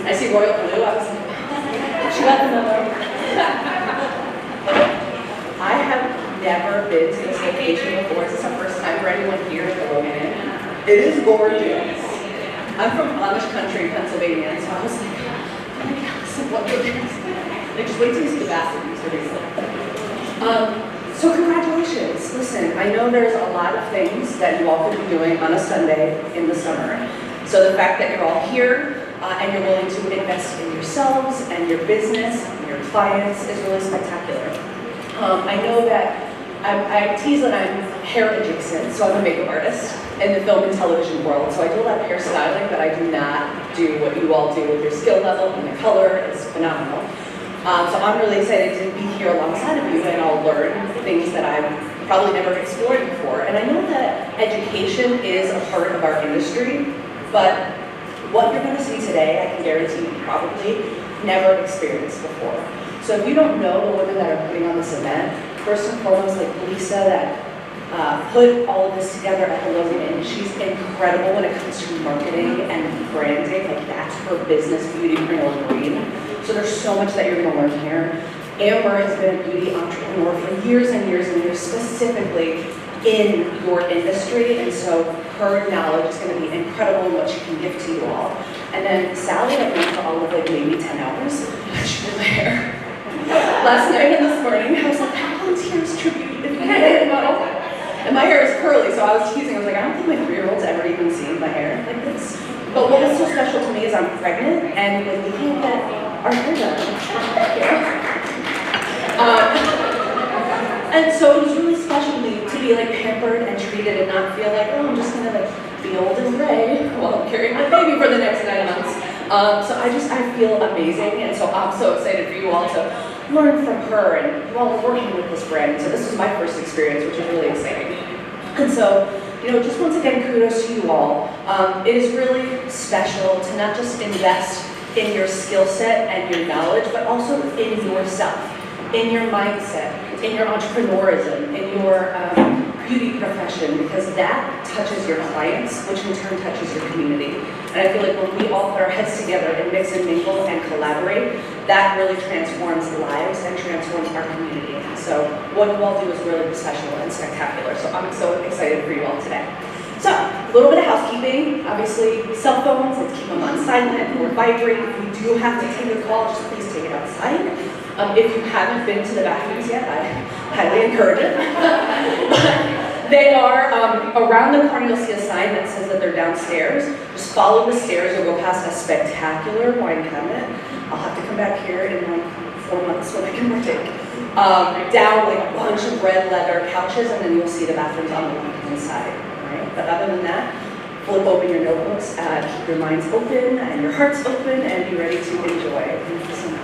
I see royal blue. I was like, she got the memo. I have never been to this location before. This is the first time for anyone here at the Logan Inn. It is gorgeous. I'm from Amish country, Pennsylvania, so I was like, oh my gosh, what is this? Like, just wait till you see the bathrooms. So congratulations. Listen, I know there's a lot of things that you all could be doing on a Sunday in the summer. So the fact that you're all here and you're willing to invest in yourselves and your business and your clients is really spectacular. I know that I tease that I'm hair adjacent, so I'm a makeup artist in the film and television world. So I do a lot of hairstyling, but I do not do what you all do with your skill level, and the color is phenomenal. So I'm really excited to be here alongside of you, and I'll learn things that I've probably never explored before. And I know that education is a part of our industry, but what you're going to see today, I can guarantee you probably never experienced before. So if you don't know the women that are putting on this event, first and foremost, like Lisa that put all of this together at the Logan Inn, she's incredible when it comes to marketing and branding. Like, that's her business, Beauty Pringle Green. So there's so much that you're going to learn here. Amber has been a beauty entrepreneur for years and years and years, specifically in your industry, and so her knowledge is going to be incredible in what she can give to you all. And then Sally, I've known for all of like maybe 10 hours. She did my hair. Last night and this morning, I was like, I volunteers tribute if you need a model. And my hair is curly, so I was teasing. I was like, I don't think my 3-year-old's ever even seen my hair like this. But what is so special to me is I'm pregnant, and when we can get our hair done. And so it was really special to be like pampered and treated and not feel like, oh, I'm just gonna like be old and gray while I'm carrying my baby for the next 9 months. So I feel amazing, and so I'm so excited for you all to learn from her and you all working with this brand. So this is my first experience, which is really exciting. And so, just once again, kudos to you all. It is really special to not just invest in your skill set and your knowledge, but also in yourself, in your mindset, in your entrepreneurism, in your beauty profession, because that touches your clients, which in turn touches your community. And I feel like when we all put our heads together and mix and mingle and collaborate, that really transforms lives and transforms our community. So what you all do is really special and spectacular. So I'm so excited for you all today. So, a little bit of housekeeping. Obviously, cell phones, let's keep them on silent or vibrate. If you do have to take a call, just please take it outside. If you haven't been to the bathrooms yet, I highly encourage it. They are around the corner. You'll see a sign that says that they're downstairs. Just follow the stairs. You'll go past a spectacular wine cabinet. I'll have to come back here in like 4 months when I can partake. Down like a bunch of red leather couches, and then you'll see the bathrooms on the left-hand side. Right? But other than that, flip open your notebooks, keep your minds open and your hearts open, and be ready to enjoy. Thank you so much.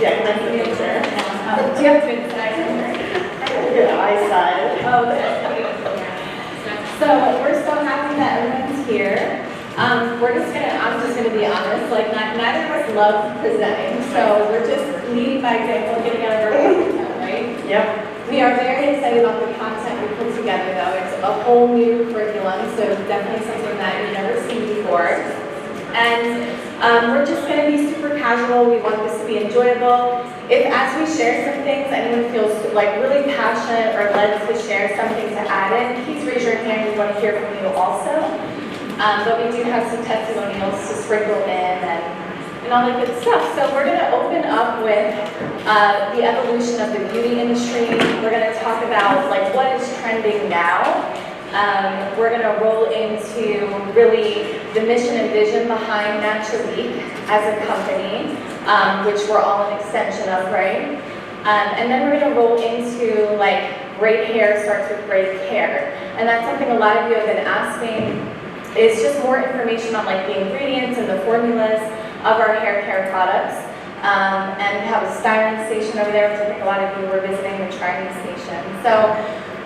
Yeah, can I put you there? Do you have twins tonight? Your eyesight. Oh, okay. So we're so happy that everyone's here. I'm just gonna be honest, like neither of us love presenting, so we're just leading by example, getting out of our comfort zone, right? Yep. We are very excited about the content we put together though. It's a whole new curriculum, so definitely something that you've never seen before. And we're just going to be super casual. We want this to be enjoyable. If as we share some things, anyone feels like really passionate or led to share something to add in, please raise your hand. We want to hear from you also. But we do have some testimonials to sprinkle in and all that good stuff. So we're going to open up with the evolution of the beauty industry. We're going to talk about like what is trending now. We're going to roll into really the mission and vision behind Naturalique as a company, which we're all an extension of, right? And then we're going to roll into like great hair starts with great care. And that's something a lot of you have been asking. It's just more information on like the ingredients and the formulas of our hair care products. And we have a styling station over there, which I think a lot of you were visiting, the trying station. So,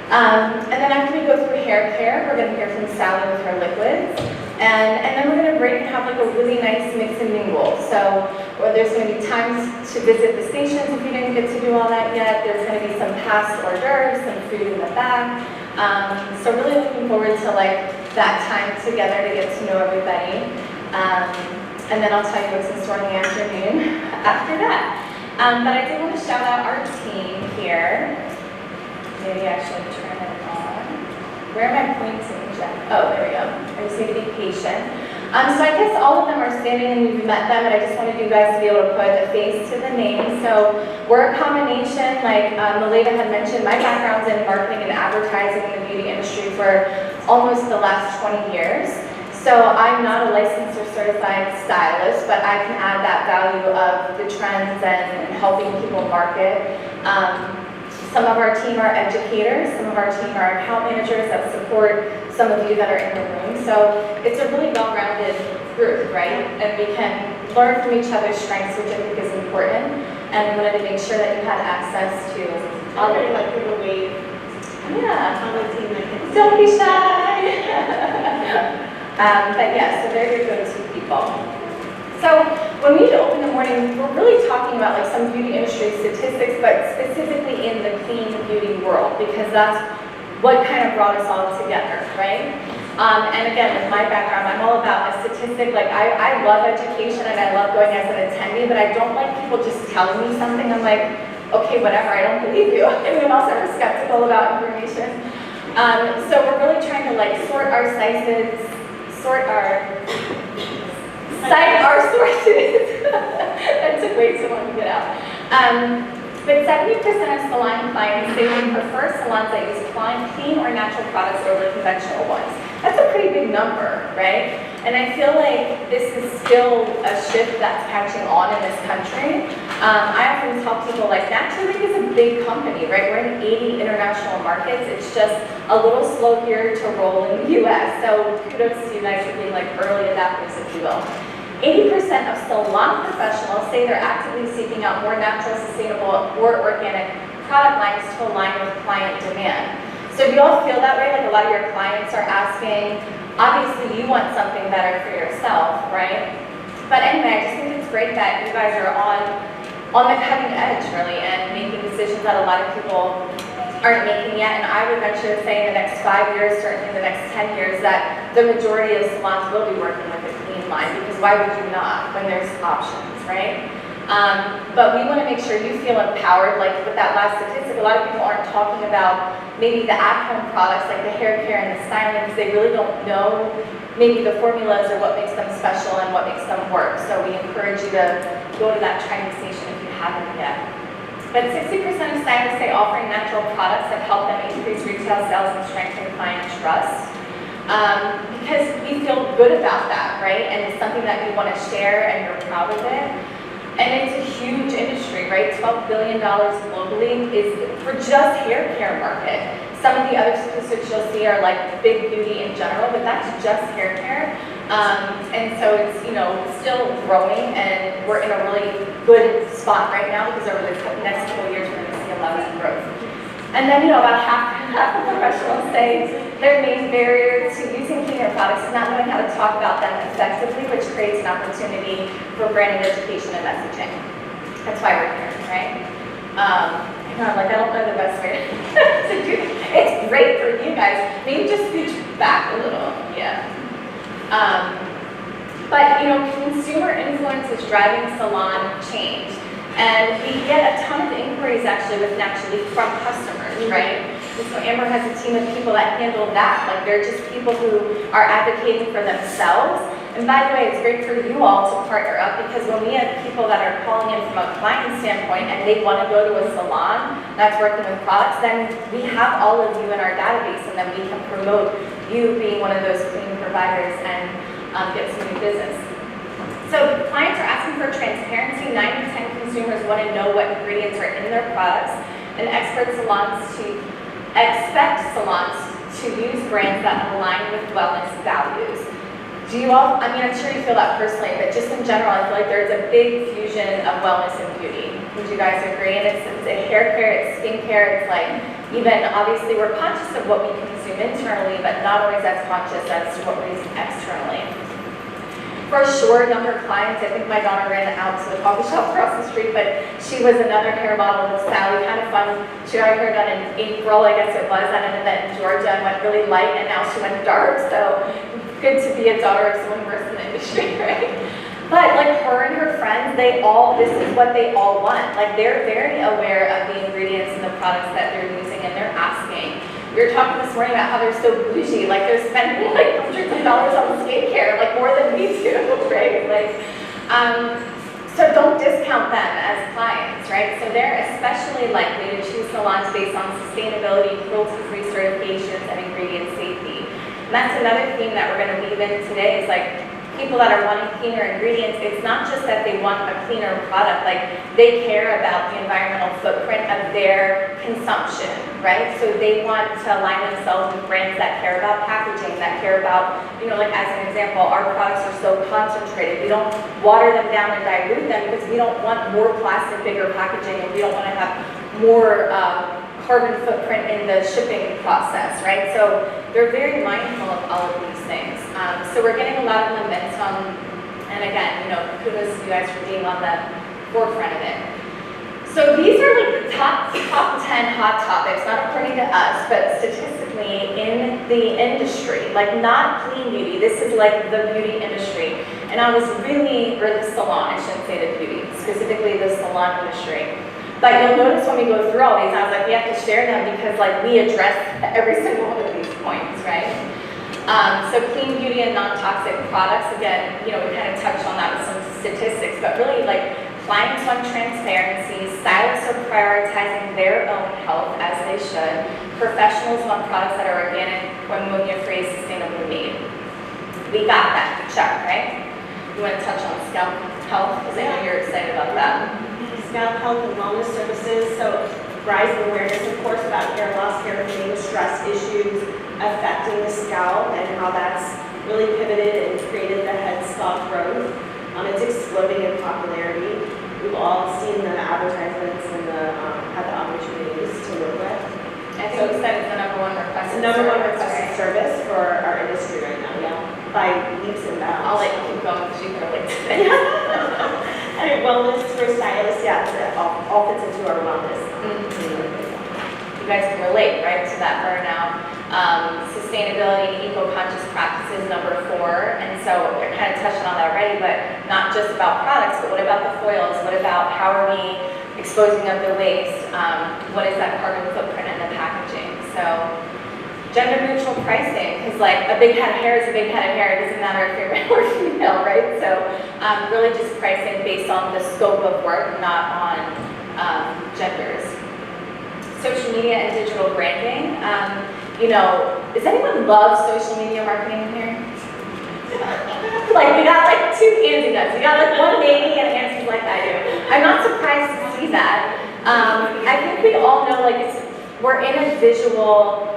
and then after we go through hair care, we're going to hear from Sally with her liquids. And then we're going to break and have like a really nice mix and mingle. So there's going to be times to visit the stations if you didn't get to do all that yet. There's going to be some past hors d'oeuvres, some food in the back. So really looking forward to like that time together to get to know everybody. And then I'll tell you what's in store in the afternoon after that. But I did want to shout out our team here. Maybe actually turn it on. Where am I pointing, Jen? Oh, there we go. I just need to be patient. So I guess all of them are standing and you've met them, and I just wanted you guys to be able to put a face to the name. So we're a combination, like Maleva had mentioned, my background's in marketing and advertising in the beauty industry for almost the last 20 years. So I'm not a licensed or certified stylist, but I can add that value of the trends and helping people market. Some of our team are educators, some of our team are account managers that support some of you that are in the room. So it's a really well-rounded group, right? And we can learn from each other's strengths, which I think is important. And we wanted to make sure that you had access to all the like people wave yeah. on the team. Don't be shy. But yeah, so they're your go-to people. So when we open in the morning, we're really talking about like some beauty industry statistics, but specifically in the clean beauty world, because that's what kind of brought us all together, right? And again, with my background, I'm all about a statistic. Like I love education and I love going as an attendee, but I don't like people just telling me something. I'm like, okay, whatever, I don't believe you. Anyone else ever skeptical about information? So we're really trying to like cite our sources. That took way too long to get out. But 70% of salon clients say they prefer salons that use clean or natural products over conventional ones. That's a pretty big number, right? And I feel like this is still a shift that's catching on in this country. I often tell people like Naturally is a big company, right? We're in 80 international markets. It's just a little slow here to roll in the US. So kudos to you guys for being like early adapters, if you will. 80% of salon professionals say they're actively seeking out more natural, sustainable, or organic product lines to align with client demand. So do you all feel that way? Like a lot of your clients are asking, obviously you want something better for yourself, right? But anyway, I just think it's great that you guys are on the cutting edge, really, and making decisions that a lot of people aren't making yet. And I would venture to say in the next 5 years, certainly in the next 10 years, that the majority of salons will be working with a clean line, because why would you not when there's options, right? But we want to make sure you feel empowered. Like with that last statistic, a lot of people aren't talking about maybe the at-home products like the hair care and the styling, because they really don't know maybe the formulas or what makes them special and what makes them work. So we encourage you to go to that training station if you haven't yet. But 60% of stylists say offering natural products have helped them increase retail sales and strengthen client trust. Because we feel good about that, right? And it's something that we want to share and you're proud of it. And it's a huge industry, right? $12 billion globally is for just hair care market. Some of the other statistics you'll see are like big beauty in general, but that's just hair care. And so it's, still growing, and we're in a really good spot right now, because over the next couple of years we're going to see a lot of growth. And then, about half of professionals say their main barrier to using cleaner products is not knowing how to talk about them effectively, which creates an opportunity for branding, education, and messaging. That's why we're here, right? I don't know the best way to do it. It's great for you guys. Maybe just reach back a little, yeah. But consumer influence is driving salon change. And we get a ton of inquiries actually with Naturally from customers, right? And so Amber has a team of people that handle that. Like they're just people who are advocating for themselves. And by the way, it's great for you all to partner up, because when we have people that are calling in from a client standpoint and they want to go to a salon that's working with products, then we have all of you in our database, and then we can promote you being one of those clean providers and get some new business. So clients are asking for transparency. 9 in 10 consumers want to know what ingredients are in their products, and expect salons to use brands that align with wellness values. Do you all, I'm sure you feel that personally, but just in general, I feel like there's a big fusion of wellness and beauty. Would you guys agree? And it's a hair care, it's skincare, it's like, even obviously we're conscious of what we consume internally, but not always as conscious as what we use externally. for sure younger clients. I think my daughter ran out to the coffee shop across the street, but she was another hair model with Sally, kind of fun. She got her hair done in April, I guess it was, at an event in Georgia, and went really light, and now she went dark, so good to be a daughter of someone worse in the industry, right? But like her and her friends, this is what they all want. Like they're very aware of the ingredients and the products that they're using, and they're asking. We were talking this morning about how they're so bougie, like they're spending like hundreds of dollars on skincare, like more than we do, right? So don't discount them as clients, right? So they're especially likely to choose salons based on sustainability, cruelty-free certifications, and ingredient safety. And that's another theme that we're gonna weave in today is like, people that are wanting cleaner ingredients, it's not just that they want a cleaner product, like they care about the environmental footprint of their consumption, right? So they want to align themselves with brands that care about packaging, that care about, like as an example, our products are so concentrated. We don't water them down and dilute them because we don't want more plastic, bigger packaging, and we don't want to have more carbon footprint in the shipping process, right? So they're very mindful of all of these things. So we're getting a lot of momentum, and again, kudos to you guys for being on the forefront of it. So these are like the top 10 hot topics, not according to us, but statistically in the industry, like not clean beauty. This is like the beauty industry. And or the salon, I shouldn't say the beauty, specifically the salon industry. But you'll notice when we go through all these, I was like, we have to share them because like we address every single one of these points, right? So clean beauty and non-toxic products, again, we kind of touched on that with some statistics, but really like clients want transparency, stylists are prioritizing their own health as they should, professionals want products that are organic, ammonia-free, sustainably made. We got that, check, right? You want to touch on scalp health, because I know you're excited about that. Scalp health and wellness services, so rising awareness, of course, about hair loss, hair thinning, stress issues affecting the scalp and how that's really pivoted and created the head scalp growth. It's exploding in popularity. We've all seen the advertisements and had the opportunities to work with. I think you said it's the number one requested It's the number one service, requested right? service for our industry right now, by leaps and bounds. I'll let you keep going because you can relate to it. And wellness for stylists, yeah, it all fits into our wellness. You guys can relate, right, to that burnout. Sustainability and eco-conscious practices, number 4. And so I kind of touched on that already, but not just about products, but what about the foils? What about how are we exposing of the waste? What is that carbon footprint in the packaging? So gender neutral pricing, because like a big head of hair is a big head of hair. It doesn't matter if you're male or female, right? So really just pricing based on the scope of work, not on genders. Social media and digital branding. Does anyone love social media marketing in here? Like we got like 2 candy nuts. We got like one baby and answers like I do. I'm not surprised to see that. I think we all know we're in a visual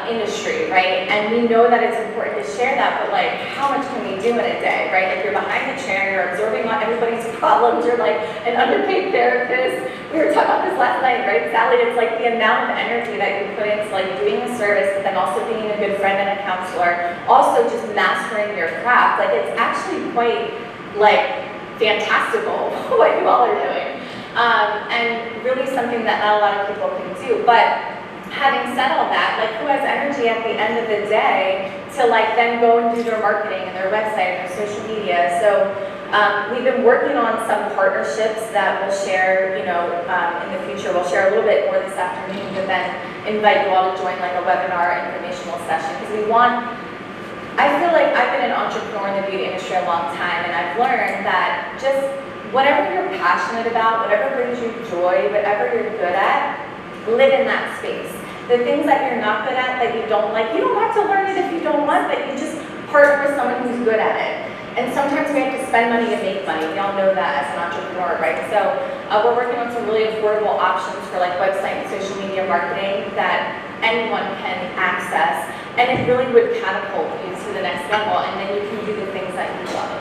industry, right? And we know that it's important to share that, but like how much can we do in a day, right? Like you're behind the chair, you're absorbing all everybody's problems, you're like an underpaid therapist. We were talking about this last night, right, Sally? It's like the amount of energy that you put into like doing the service, but then also being a good friend and a counselor, also just mastering your craft. Like it's actually quite like fantastical what you all are doing. And really something that not a lot of people can do. But having said all that, like who has energy at the end of the day to like then go and do their marketing and their website and their social media? So we've been working on some partnerships that we'll share, in the future. We'll share a little bit more this afternoon, but then invite you all to join like a webinar informational session because I feel like I've been an entrepreneur in the beauty industry a long time, and I've learned that just whatever you're passionate about, whatever brings you joy, whatever you're good at, live in that space. The things that you're not good at, that you don't like, you don't have to learn it if you don't want, but you just partner with someone who's good at it. And sometimes we have to spend money to make money. We all know that as an entrepreneur, right? So we're working on some really affordable options for like website and social media marketing that anyone can access. And it really would catapult you to the next level, and then you can do the things that you love.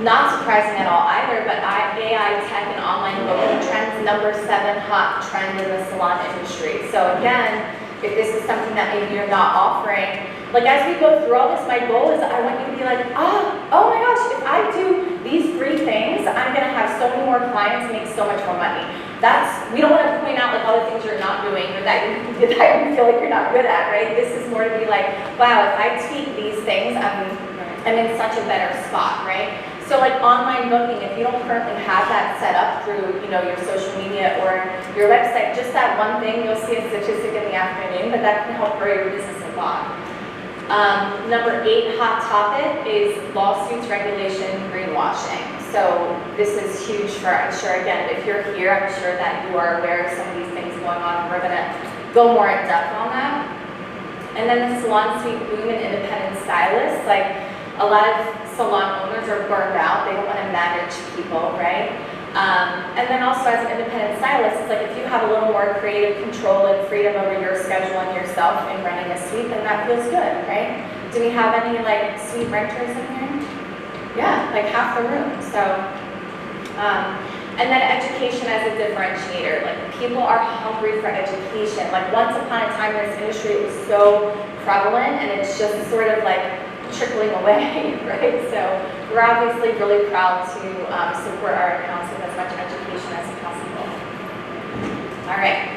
Not surprising at all either, but AI, tech, and online booking trends, number 7 hot trend in the salon industry. So again, if this is something that maybe you're not offering. Like as we go through all this, my goal is I want you to be like, oh my gosh, if I do these 3 things, I'm gonna have so many more clients and make so much more money. We don't want to point out like all the things you're not doing or that you feel like you're not good at, right? This is more to be like, wow, if I tweak these things, I'm in such a better spot, right? So like online booking, if you don't currently have that set up through, your social media or your website, just that one thing, you'll see a statistic in the afternoon, but that can help grow your business a lot. Number 8 hot topic is lawsuits, regulation, greenwashing. So this is huge for, I'm sure, again, if you're here, I'm sure that you are aware of some of these things going on. We're gonna go more in depth on that. And then the salon suite boom and independent stylists, like a lot of salon owners are burned out. They don't want to manage people, right? And then also as an independent stylist, it's like if you have a little more creative control and freedom over your schedule and yourself in running a suite, then that feels good, right? Do we have any like suite renters in here? Yeah, like half the room. So, and then education as a differentiator. Like people are hungry for education. Like once upon a time in this industry, it was so prevalent and it's just sort of like trickling away, right? So we're obviously really proud to support our accounts with as much education as possible. All right.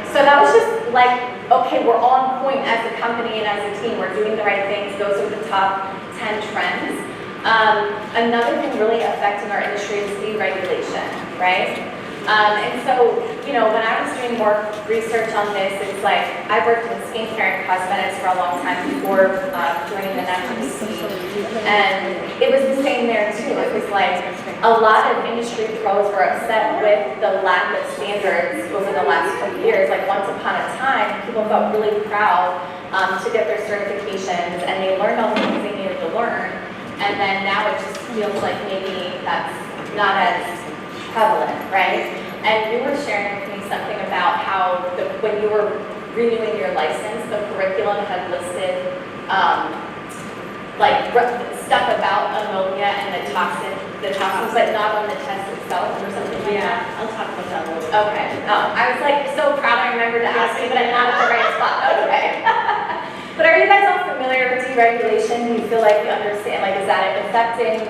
So that was just like, okay, we're on point as a company and as a team. We're doing the right things. Those are the top 10 trends. Another thing really affecting our industry is deregulation, right? And so, when I was doing more research on this, it's like, I worked in skincare and cosmetics for a long time before joining the national scene. And it was the same there too. It was like, a lot of industry pros were upset with the lack of standards over the last few years. Like once upon a time, people felt really proud to get their certifications and they learned all the things they needed to learn. And then now it just feels like maybe that's not as prevalent, right? And you were sharing with me something about how when you were renewing your license, the curriculum had listed stuff about ammonia and the toxins, but not on the test itself or something like that. Yeah, I'll talk about that a little bit. Okay. I was like so proud I remembered to ask you, but I'm not at the right spot. Okay. But are you guys all familiar with deregulation? Do you feel like you understand? Like, is that affecting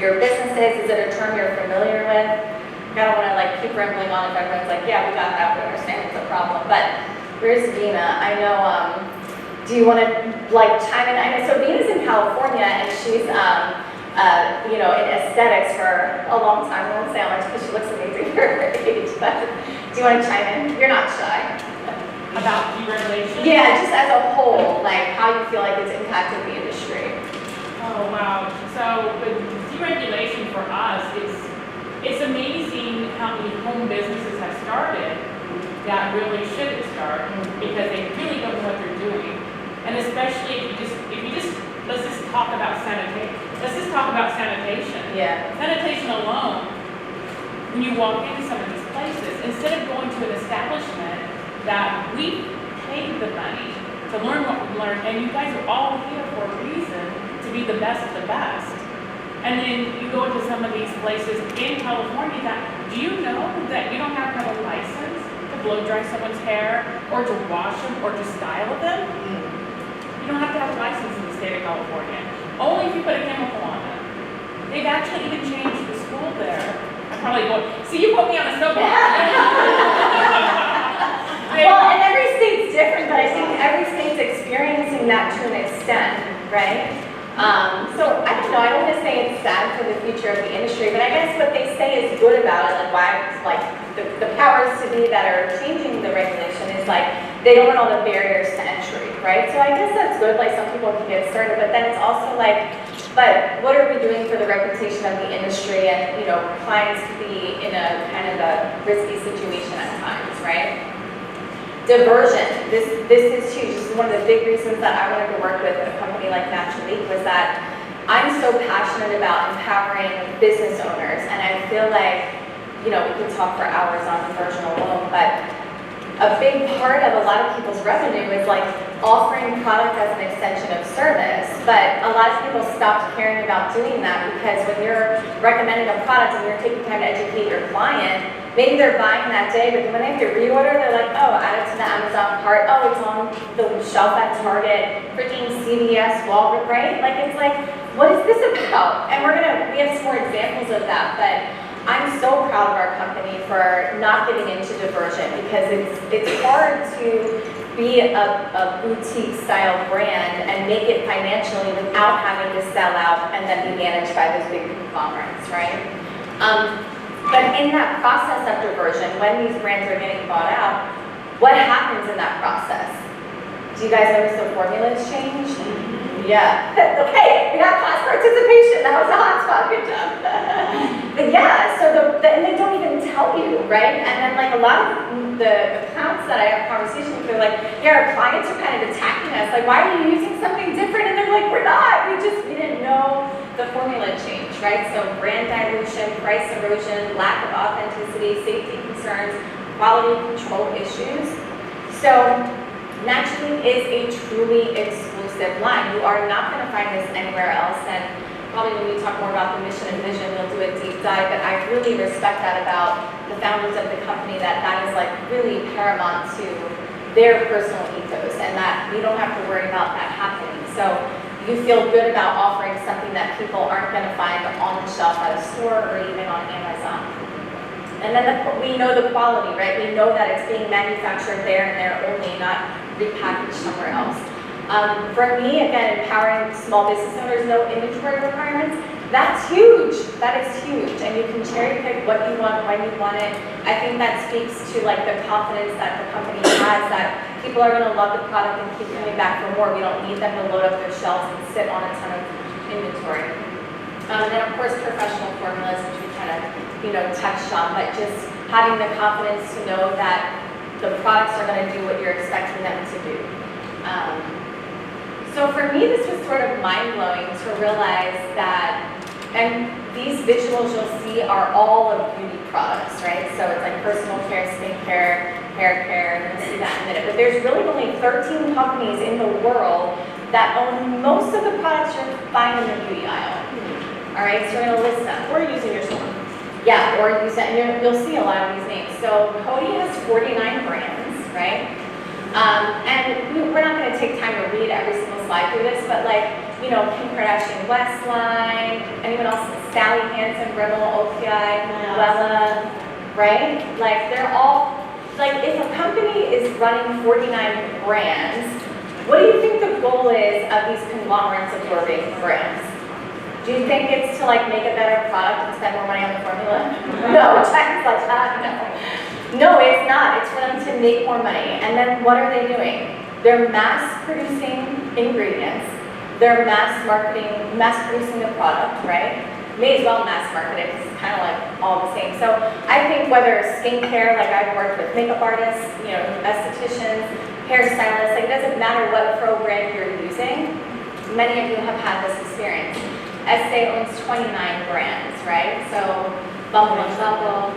your businesses? Is it a term you're familiar with? I don't want to like keep rambling on if everyone's like, yeah, we got that, we understand it's a problem. But where's Dina? I know, do you want to like chime in? I know, so Dina's in California and she's, in aesthetics for a long time. I won't say how much because she looks amazing for her age, but do you want to chime in? You're not shy. About deregulation? Yeah, just as a whole, like how you feel like it's impacted the industry. Oh, wow. So with deregulation for us, it's amazing how many home businesses have started that really shouldn't start because they really don't know what they're doing. And especially if you just let's just talk about sanitation. Let's just talk about sanitation. Yeah. Sanitation alone, when you walk into some of these places, instead of going to an establishment that we paid the money to learn what we learned, and you guys are all here for a reason to be the best of the best. And then you go into some of these places in California do you know that you don't have to have a license to blow dry someone's hair or to wash them or to style them? You don't have to have a license in the state of California. Only if you put a chemical on them. They've actually even changed the school there. I probably won't. See, you put me on a soapbox. Well, and every state's different, but I think every state's experiencing that to an extent, right? So I don't know, I don't want to say it's sad for the future of the industry, but I guess what they say is good about it, like why, like the powers to be that are changing the regulation is like, they don't want all the barriers to entry, right? So I guess that's good, like some people can get started, but then it's also like, but what are we doing for the reputation of the industry and, clients to be in a kind of a risky situation at times, right? Diversion, this is huge. This is one of the big reasons that I wanted to work with a company like Natural Leap was that I'm so passionate about empowering business owners, and I feel like, we could talk for hours on diversion alone, but a big part of a lot of people's revenue is like offering product as an extension of service, but a lot of people stopped caring about doing that because when you're recommending a product and you're taking time to educate your client, maybe they're buying that day, but then when they have to reorder, they're like, oh, add it to the Amazon cart, oh, it's on the shelf at Target, freaking CVS, Walmart, right? Like, it's like, what is this about? And we have some more examples of that, but I'm so proud of our company for not getting into diversion, because it's hard to be a boutique style brand and make it financially without having to sell out and then be managed by those big conglomerates, right? But in that process of diversion, when these brands are getting bought out, what happens in that process? Do you guys notice the formulas change? Yeah. Okay, we got class participation. That was a hot spot. Good job. But yeah, so and they don't even tell you, right? And then like a lot of the accounts that I have conversations with, they're like, yeah, our clients are kind of attacking us. Like, why are you using something different? And they're like, we're not. We didn't know the formula change, right? So brand dilution, price erosion, lack of authenticity, safety concerns, quality control issues. So Naturally is a truly exclusive line. You are not going to find this anywhere else, and probably when we talk more about the mission and vision, we'll do a deep dive, but I really respect that about the founders of the company, that is like really paramount to their personal ethos, and that we don't have to worry about that happening. So you feel good about offering something that people aren't going to find on the shelf at a store or even on Amazon. And then we know the quality, right? We know that it's being manufactured there and there only, not repackaged somewhere else. For me, again, empowering small business owners, no inventory requirements, that's huge. That is huge. And you can cherry pick what you want, when you want it. I think that speaks to like the confidence that the company has, that people are going to love the product and keep coming back for more. We don't need them to load up their shelves and sit on a ton of inventory. And then of course, professional formulas, which we kind of, touched on, but just having the confidence to know that the products are going to do what you're expecting them to do. So for me, this was sort of mind-blowing to realize that, and these visuals you'll see are all of beauty products, right? So it's like personal care, skincare, hair care, and you'll see that in a minute. But there's really only 13 companies in the world that own most of the products you're buying in the beauty aisle. All right, so we're going to list them. Or using your store. Yeah, or use it, and you'll see a lot of these names. So Coty has 49 brands, right? And we're not going to take time to read every single slide through this, but like, Kim Kardashian, Westline, anyone else, Sally Hansen, Rimmel, OPI, Wella, right? Like, they're all, like, if a company is running 49 brands, what do you think the goal is of these conglomerates absorbing brands? Do you think it's to like make a better product and spend more money on the formula? No, China's like that, no. No, it's not. It's for them to make more money. And then what are they doing? They're mass producing ingredients. They're mass producing the product, right? May as well mass market it because it's kind of like all the same. So I think whether skincare, like I've worked with makeup artists, estheticians, hairstylists, like it doesn't matter what pro brand you're using. Many of you have had this experience. Estee owns 29 brands, right? So Bumble and Bumble.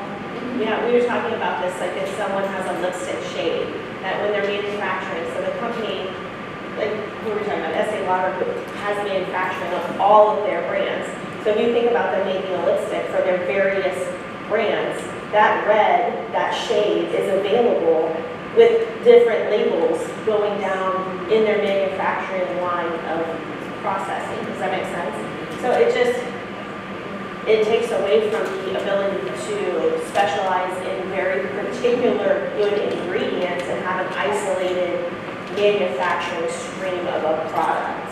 Yeah, we were talking about this, like if someone has a lipstick shade, that when they're manufacturing, so the company, like we were talking about, Estee Lauder has manufacturing of all of their brands. So if you think about them making a lipstick for their various brands, that red, that shade is available with different labels going down in their manufacturing line of processing. Does that make sense? So it takes away from the ability to specialize in very particular good ingredients and have an isolated manufacturing stream of a product.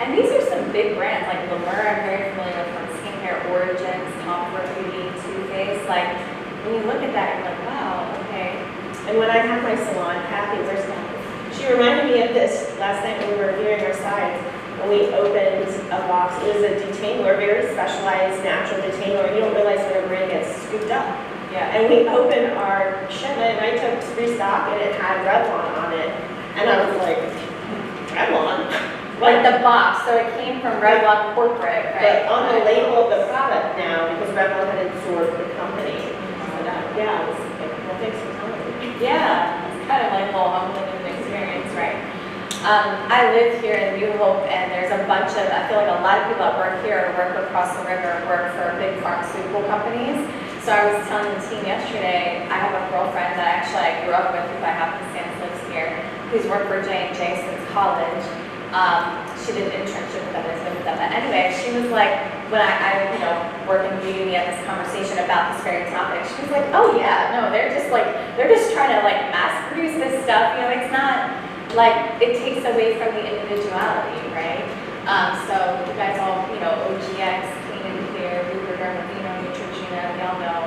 And these are some big brands, like La Mer, I'm very familiar with, from Skincare Origins, Tom Ford Beauty, Too Faced. Like, when you look at that, you're like, wow, okay. And when I had my salon, Kathy, she reminded me of this last night when we were reviewing our slides. When we opened a box, it was a detangler, very specialized natural detangler, and you don't realize when a brand gets scooped up. Yeah. And we opened our shipment, and I took restock, and it had Revlon on it. And I was like, Revlon? Like the box, so it came from Revlon Corporate, right? But on the label of the product now, because Revlon had absorbed the company. So that, yeah, it was like, well, thanks for telling me. Yeah, it's kind of like a little humbling of an experience, right? I live here in New Hope, and there's a bunch of, I feel like a lot of people that work here or work across the river work for big pharmaceutical companies. So I was telling the team yesterday, I have a girlfriend that actually I grew up with, who by happenstance lives here, who's worked for J&J since college. She did an internship with them, has been with them. But anyway, she was like, when I work in beauty, we had this conversation about this very topic. She was like, oh yeah, no, they're just trying to like mass produce this stuff. It's not like, it takes away from the individuality, right? So you guys all, OGX, Clean and Clear, Lubriderm, Neutrogena, we all know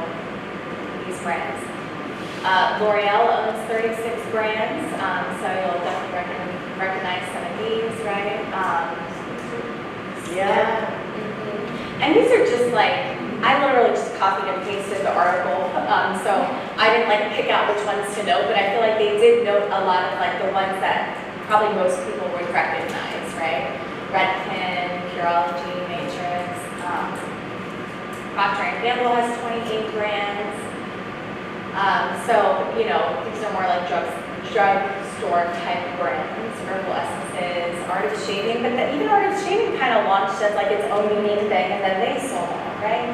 these brands. L'Oreal owns 36 brands, so you'll definitely recognize some of these, right? Yeah. Mhm. And these are just like, I literally just copied and pasted the article, so I didn't like pick out which ones to note, but I feel like they did note a lot of like the ones that probably most people would recognize, right? Redken, Curology, Matrix, Procter & Gamble has 28 brands. So, these are more like drugstore type brands, herbal essences, Art of Shaving, but even Art of Shaving kind of launched as like its own unique thing, and then they sold out, right?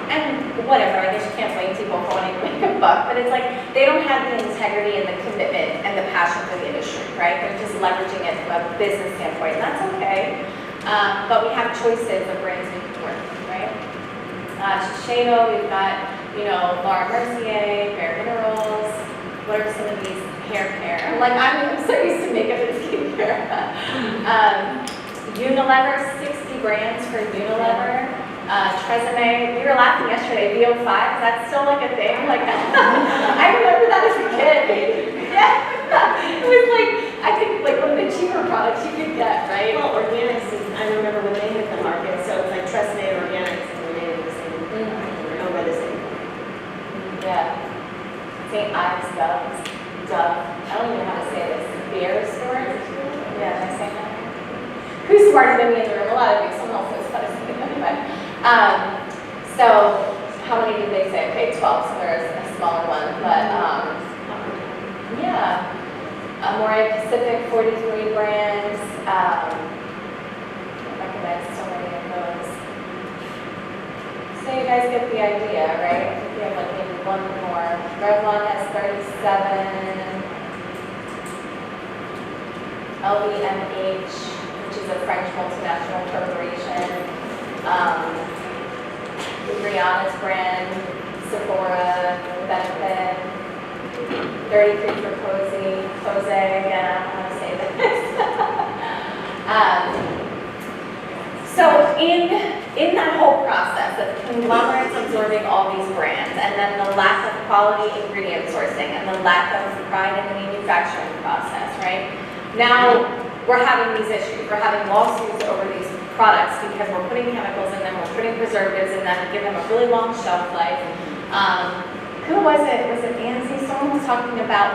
And whatever, I guess you can't blame people for wanting to make a buck, but it's like they don't have the integrity and the commitment and the passion for the industry, right? They're just leveraging it from a business standpoint, and that's okay. But we have choices of brands we can work with, right? Shiseido, we've got, Laura Mercier, Bare Minerals. What are some of these hair care? I'm so used to makeup and skincare. Unilever, 60 brands for Unilever. Tresemme, we were laughing yesterday, VO5, that's still like a thing. I remember that as a kid. Yeah. It was I think one of the cheaper products you could get, right? Well, organics is, I remember when they hit the market, so it's like Tresemme and organics and remain the same, owned by the same. Yeah. St. Ives Dove. I don't even know how to say this. Beer store? Yeah, did I say that? Who's smarter than me in the room? A lot of you. Someone else knows how to say it anyway. So, how many did they say? Okay, 12, so there's a smaller one. But, yeah. Amore Pacific, 43 brands. I recognize so many of those. So you guys get the idea, right? I think we have maybe one more. Revlon has 37. LVMH, which is a French multinational corporation. Rihanna's brand, Sephora, Benefit. 33 for Pose, again, I don't know how to say this. So in that whole process of conglomerates absorbing all these brands, and then the lack of quality ingredient sourcing, and the lack of pride in the manufacturing process, right? Now we're having these issues. We're having lawsuits over these products because we're putting chemicals in them, we're putting preservatives in them to give them a really long shelf life. Who was it? Was it Nancy? Someone was talking about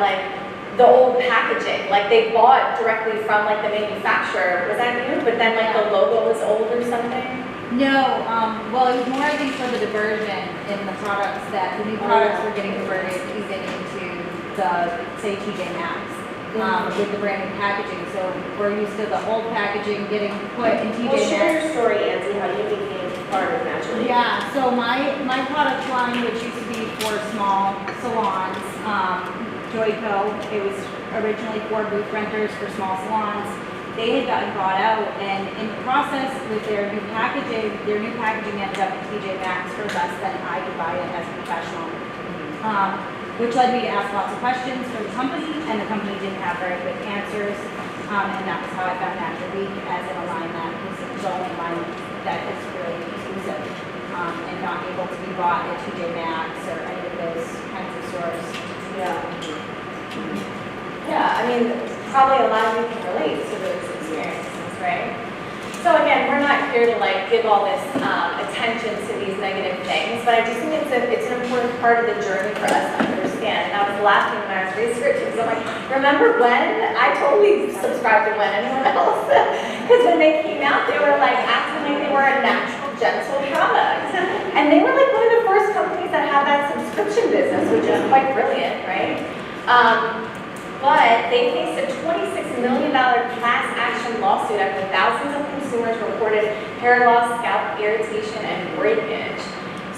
the old packaging. They bought directly from the manufacturer. Was that you? But then the logo was old or something? No, well, it was more, I think, for the diversion in the products that the new products were getting diverted even into the, say, TJ Maxx with the brand new packaging. So we're used to the old packaging getting put in TJ Well, Maxx. share your story, Angie, how you became part of Naturally. Yeah, so my product line, which used to be for small salons, Joico, it was originally for booth renters for small salons. They had gotten bought out, and in the process with their new packaging ended up at TJ Maxx for less than I could buy it as a professional. Which led me to ask lots of questions for the company, and the company didn't have very good answers. And that was how I found Naturally as in a line that was the only line that is really exclusive and not able to be bought at TJ Maxx or any of those kinds of stores. Yeah. Yeah, I mean, probably a lot of you can relate to those experiences, right? So again, we're not here to give all this attention to these negative things, but I just think it's an important part of the journey for us to understand. And I was laughing when I was researching, because I'm remember when? I totally subscribed to when, anyone else? Because when they came out, they were acting like they were a natural, gentle product. And they were one of the first companies that had that subscription business, which is quite brilliant, right? But they faced a $26 million class action lawsuit after thousands of consumers reported hair loss, scalp irritation, and breakage.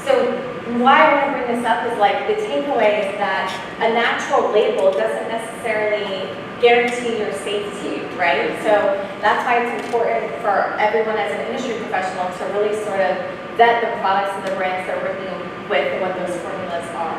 So why I want to bring this up is like the takeaway is that a natural label doesn't necessarily guarantee your safety, right? So that's why it's important for everyone as an industry professional to really sort of vet the products and the brands they're working with and what those formulas are.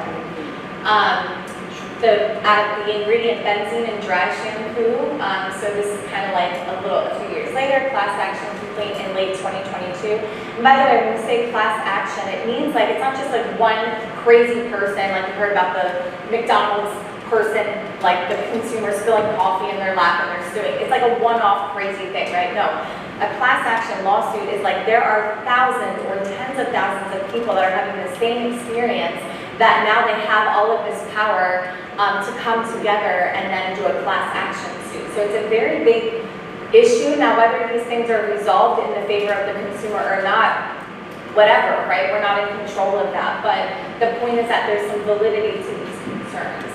The ingredient benzene and dry shampoo, so this is kind of like a few years later, class action complaint in late 2022. And by the way, when we say class action, it means like, it's not just like one crazy person, like you heard about the McDonald's person, like the consumer spilling coffee in their lap and they're suing. It's like a one-off crazy thing, right? No. A class action lawsuit is like there are thousands or tens of thousands of people that are having the same experience that now they have all of this power to come together and then do a class action suit. So it's a very big issue. Now, whether these things are resolved in the favor of the consumer or not, whatever, right? We're not in control of that. But the point is that there's some validity to these concerns.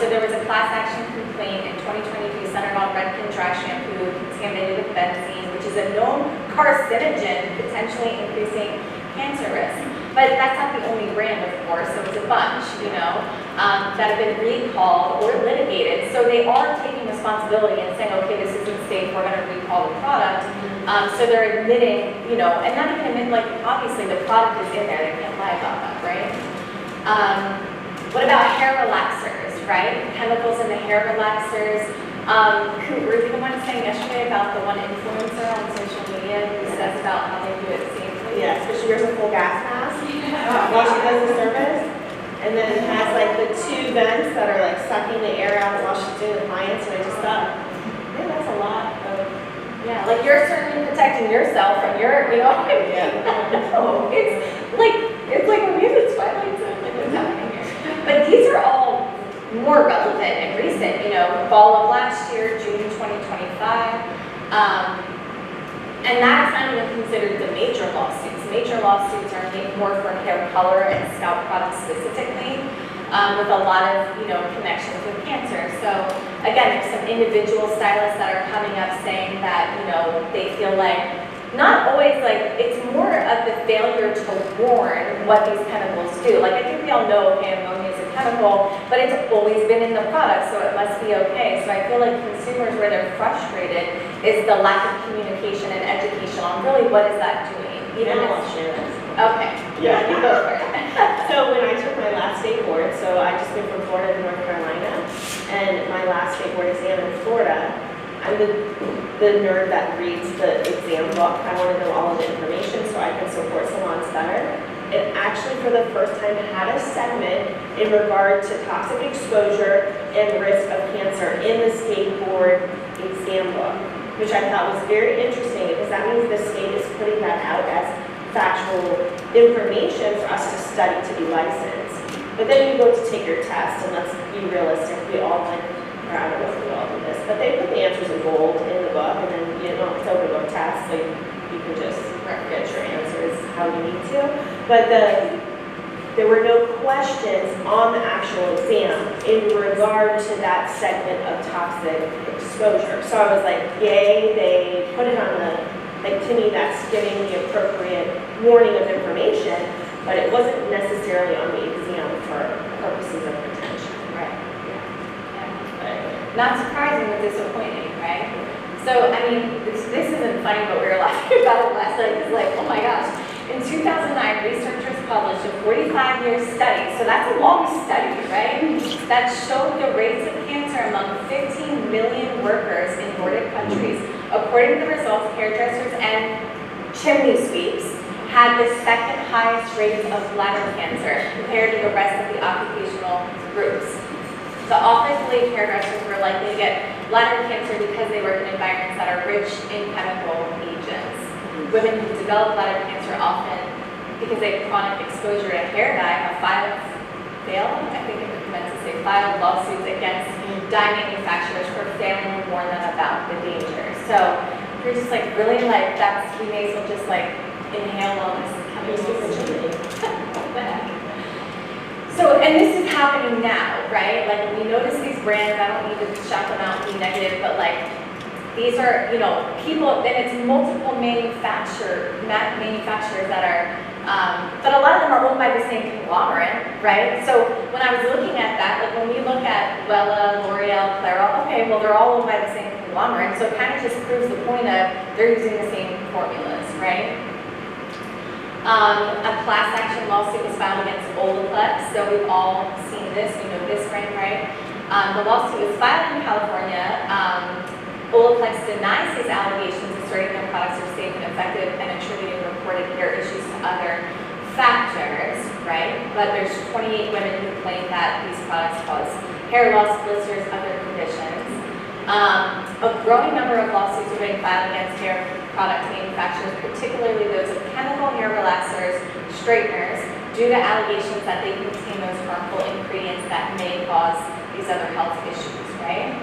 So there was a class action complaint in 2022 centered on Redken dry shampoo contaminated with benzene, which is a known carcinogen, potentially increasing cancer risk. But that's not the only brand, of course. There was a bunch, that have been recalled or litigated. So they are taking responsibility and saying, okay, this isn't safe, we're going to recall the product. So they're admitting, and not even admit, like, obviously the product is in there, they can't lie about that, right? What about hair relaxers, right? Chemicals in the hair relaxers. Were you the one saying yesterday about the one influencer on social media who says about how they do it safely? Yes, but she wears a full gas mask while she does the service. And then it has like the two vents that are like sucking the air out while she's doing the clients. And I just thought, man, that's a lot of. Yeah, like you're certainly protecting yourself from your, No, it's like we're in the twilight zone, like what's happening here. But these are all more relevant and recent, fall of last year, June 2025. And that's not even considered the major lawsuits. Major lawsuits are more for hair color and scalp products specifically, with a lot of, connections with cancer. So again, there's some individual stylists that are coming up saying that, they feel like, not always like, it's more of the failure to warn what these chemicals do. Like I think we all know, okay, ammonia is a chemical, but it's always been in the product, so it must be okay. So I feel like consumers, where they're frustrated, is the lack of communication and education on really what is that doing. I'll share this. Okay. Yeah. You go for it. So when I took my last state board, so I just moved from Florida to North Carolina, and my last state board exam in Florida, I'm the nerd that reads the exam book. I want to know all of the information so I can support salons better. It actually, for the first time, had a segment in regard to toxic exposure and risk of cancer in the state board exam book, which I thought was very interesting because that means the state is putting that out as factual information for us to study to be licensed. But then you go to take your test, and let's be realistic, we all went, or I don't know if we all do this, but they put the answers in bold in the book, and then it's open book test, so you can just get your answers how you need to. But there were no questions on the actual exam in regard to that segment of toxic exposure. So I was like, yay, they put it on to me, that's giving the appropriate warning of information, but it wasn't necessarily on the exam for purposes of retention. Right. Not surprising, but disappointing, right? So, I mean, this isn't funny, but we were laughing about it last night. It's like, oh my gosh. In 2009, researchers published a 45-year study, so that's a long study, right? That showed the rates of cancer among 15 million workers in Nordic countries. According to the results, hairdressers and chimney sweeps had the second highest rates of bladder cancer compared to the rest of the occupational groups. The authors believe hairdressers were likely to get bladder cancer because they work in environments that are rich in chemical agents. Women who develop bladder cancer often, because they have chronic exposure to hair dye, have filed lawsuits against dye manufacturers for failing to warn them about the danger. So you're just like, really, like, we may as well just like inhale all this chemical. So, and this is happening now, right? Like, when we notice these brands, I don't need to shout them out and be negative, but like, these are, people, then it's multiple manufacturers that are But a lot of them are owned by the same conglomerate, right? So when I was looking at that, like when we look at Wella, L'Oreal, Clairol, okay, well, they're all owned by the same conglomerate, so it kind of just proves the point of they're using the same formulas, right? A class action lawsuit was filed against Olaplex, so we've all seen this, we know this brand, right? The lawsuit was filed in California. Olaplex denies these allegations, asserting their products are safe and effective and attributing reported hair issues to other factors, right? But there's 28 women who claim that these products cause hair loss, blisters, other conditions. A growing number of lawsuits are being filed against hair product manufacturers, particularly those of chemical hair relaxers, straighteners, due to allegations that they contain those harmful ingredients that may cause these other health issues, right?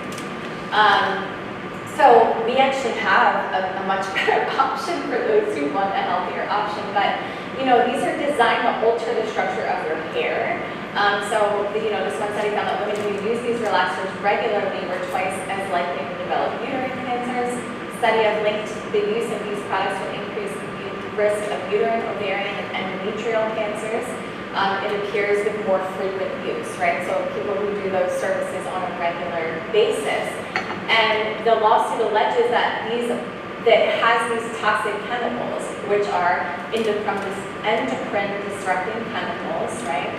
So we actually have a much better option for those who want a healthier option, but you know, these are designed to alter the structure of your hair. This one study found that women who use these relaxers regularly were twice as likely to develop uterine cancers. Study have linked the use of these products with increased risk of uterine, ovarian, and endometrial cancers. It appears with more frequent use, right? So people who do those services on a regular basis. And the lawsuit alleges that that has these toxic chemicals, which are endocrine disrupting chemicals, right?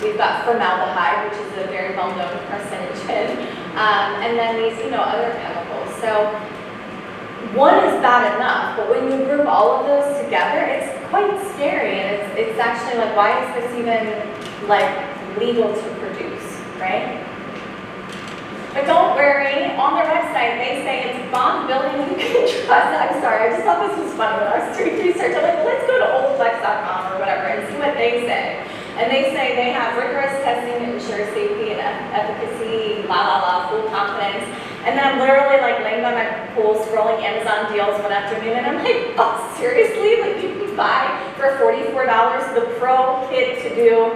We've got formaldehyde, which is a very well-known carcinogen, and then these, other chemicals. So one is bad enough, but when you group all of those together, it's quite scary, and it's actually like, why is this even legal to produce, right? But don't worry, on their website, they say it's bond building you can trust. I'm sorry, I just thought this was funny when I was doing research. I'm like, let's go to olaplex.com or whatever and see what they say. And they say they have rigorous testing to ensure safety and efficacy, full confidence. And then I'm literally laying by my pool, scrolling Amazon deals one afternoon, and I'm like, oh, seriously? You can buy for $44 the pro kit to do,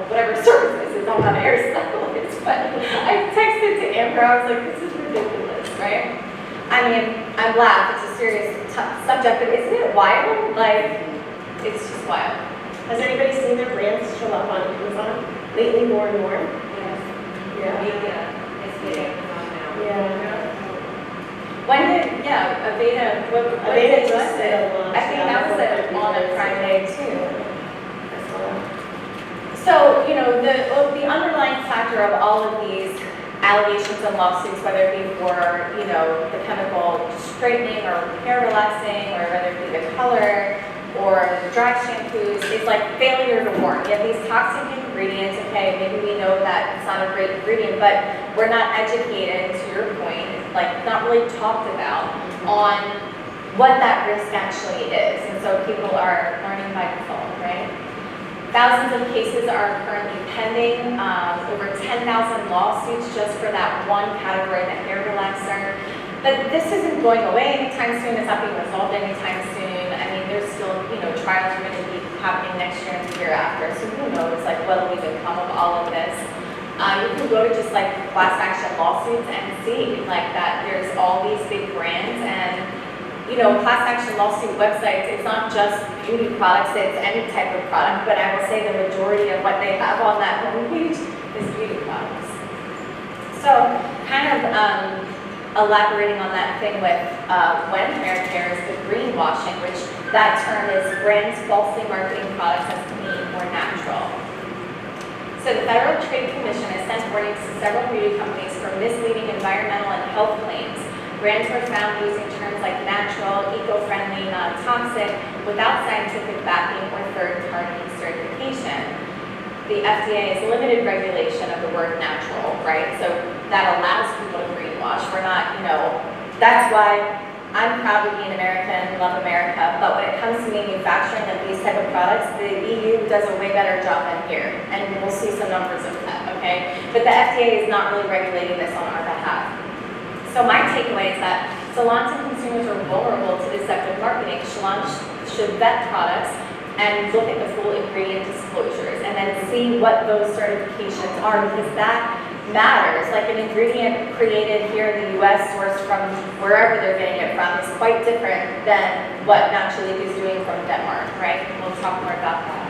whatever services is on that hairstyle. But I texted to Amber, I was like, this is ridiculous, right? I mean, I'm glad it's a serious subject, but isn't it wild? It's just wild. Has anybody seen their brands show up on Amazon lately more and more? It's getting Yeah. When did, Aveda, what Aveda did you just say? did a launch. I think that was on a Friday too. I saw that. So, the underlying factor of all of these allegations and lawsuits, whether it be for, the chemical straightening or hair relaxing, or whether it be the color or the dry shampoos, it's like failure to warn. You have these toxic ingredients, okay, maybe we know that it's not a great ingredient, but we're not educated, to your point, it's not really talked about on what that risk actually is. And so people are learning by default, right? Thousands of cases are currently pending, over 10,000 lawsuits just for that one category, the hair relaxer. But this isn't going away anytime soon. It's not being resolved anytime soon. I mean, there's still, trials are going to be happening next year and the year after. So who knows, what will even come of all of this? You can go to just class action lawsuits and see that there's all these big brands and class action lawsuit websites, it's not just beauty products, it's any type of product, but I will say the majority of what they have on that homepage is beauty products. So kind of elaborating on that thing with when hair care is the greenwashing, which that term is brands falsely marketing products as clean or natural. So the Federal Trade Commission has sent warnings to several beauty companies for misleading environmental and health claims. Brands were found using terms like natural, eco-friendly, non-toxic, without scientific backing or third-party certification. The FDA has limited regulation of the word natural, right? So that allows people to greenwash. We're not, that's why I'm proud to be an American, love America, but when it comes to manufacturing of these type of products, the EU does a way better job than here, and we'll see some numbers of that, okay? But the FDA is not really regulating this on our behalf. So my takeaway is that salons and consumers are vulnerable to deceptive marketing. Salons should vet products and look at the full ingredient disclosures and then see what those certifications are, because that matters. Like an ingredient created here in the US, sourced from wherever they're getting it from, is quite different than what Naturally is doing from Denmark, right? We'll talk more about that.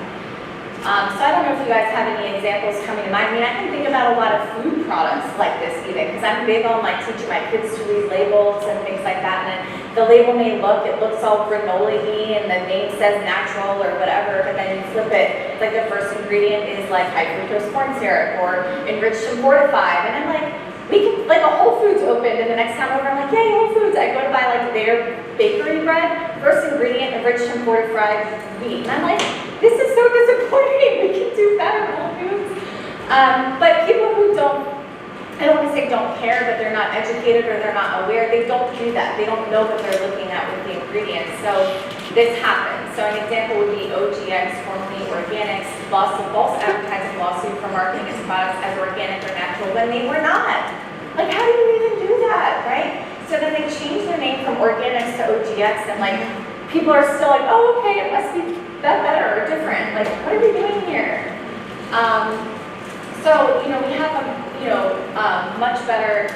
So I don't know if you guys have any examples coming to mind. I mean, I can think about a lot of food products like this even, because I'm big on like teaching my kids to read labels and things like that. And then the label may it looks all granola-y and the name says natural or whatever, but then you flip it, like the first ingredient is like high fructose corn syrup or enriched and fortified. And I'm like, we can, like a Whole Foods opened and the next time over I'm like, yay, Whole Foods. I go to buy like their bakery bread, first ingredient, enriched and fortified wheat. And I'm like, this is so disappointing. We can do better, Whole Foods. But people who don't, I don't want to say don't care, but they're not educated or they're not aware, they don't do that. They don't know what they're looking at with the ingredients. So this happens. So an example would be OGX, formerly Organics, lost a false advertising lawsuit for marketing its products as organic or natural when they were not. Like, how do you even do that, right? So then they changed their name from Organics to OGX, and like, people are still like, oh, okay, it must be that better or different. Like, what are we doing here? So, you know, we have a much better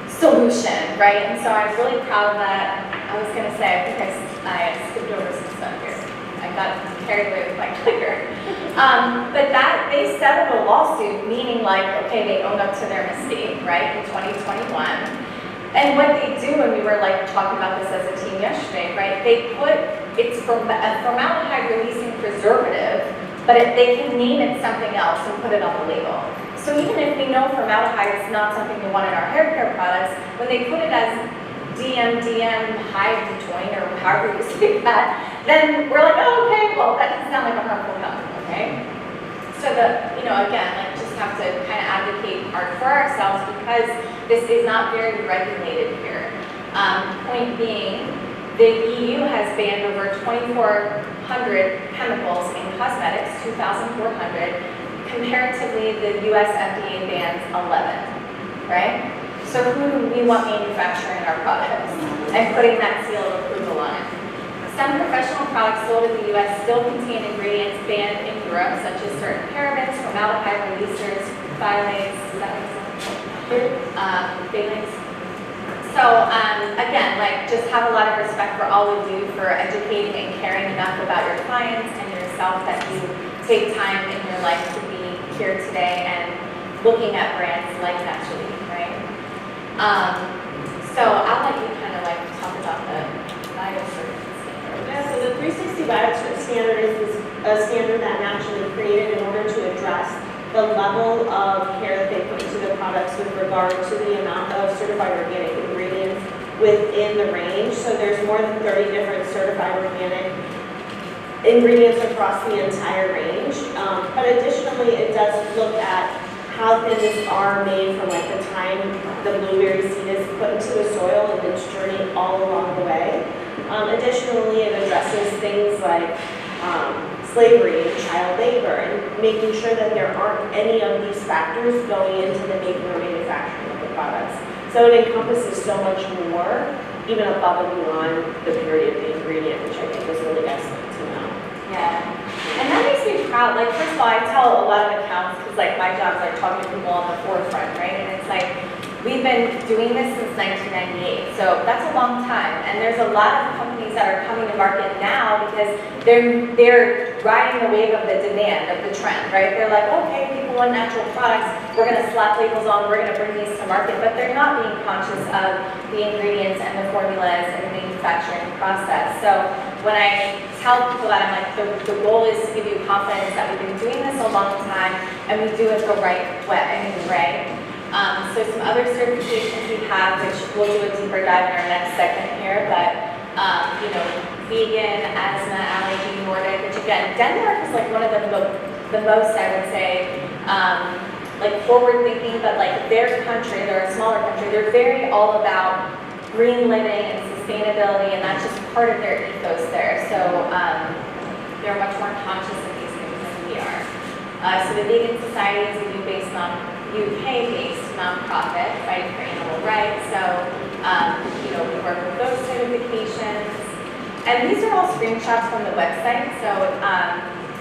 solution, right? And so I'm really proud of that. I was going to say, I think I skipped over some stuff here. I got carried away with my clicker. But that, they settled a lawsuit, meaning like, okay, they owned up to their mistake, right, in 2021. And what they do, and we were like talking about this as a team yesterday, right, they put, it's from a formaldehyde releasing preservative, but they can name it something else and put it on the label. So even if we know formaldehyde is not something we want in our hair care products, when they put it as DM high joint or however you say that, then we're like, oh, okay, well, that doesn't sound like a harmful chemical, okay? So again, like just have to kind of advocate for ourselves because this is not very regulated here. Point being, the EU has banned over 2,400 chemicals in cosmetics, 2,400. Comparatively, the US FDA bans 11, right? So who do we want manufacturing our products and putting that seal of approval on it? Some professional products sold in the US still contain ingredients banned in Europe, such as certain parabens, formaldehyde releasers, phthalates, phthalates. So again, like just have a lot of respect for all of you for educating and caring enough about your clients and yourself that you take time in your life to be here today and looking at brands like Naturally, right? So I'll let you kind of like talk about the biocertificate standard. Yeah, so the 360 biocertificate standard is a standard that Naturally created in order to address the level of care that they put into the products with regard to the amount of certified organic ingredients within the range. So there's more than 30 different certified organic ingredients across the entire range. But additionally, it does look at how things are made from like the time the blueberry seed is put into the soil and its journey all along the way. Additionally, it addresses things like slavery and child labor and making sure that there aren't any of these factors going into the making or manufacturing of the products. So it encompasses so much more, even above and beyond the purity of the ingredient, which I think is really excellent to know. Yeah. And that makes me proud. Like, first of all, I tell a lot of accounts, because like my job is like talking to people on the forefront, right? And it's like, we've been doing this since 1998, so that's a long time. And there's a lot of companies that are coming to market now because they're riding the wave of the demand, of the trend, right? They're like, okay, people want natural products, we're gonna slap labels on, we're gonna bring these to market, but they're not being conscious of the ingredients and the formulas and the manufacturing process. So when I tell people that, I'm like, the goal is to give you confidence that we've been doing this a long time and we do it the right way, right? So some other certifications we have, which we'll do a deeper dive in our next segment here, but vegan, asthma, allergy, Nordic, which again, Denmark is like one of the most, I would say, like forward thinking, but like their country, they're a smaller country, they're very all about green living and sustainability, and that's just part of their ethos there. So they're much more conscious of these things than we are. So the Vegan Society is a UK-based nonprofit fighting for animal rights. So we work with those certifications, and these are all screenshots from the website. So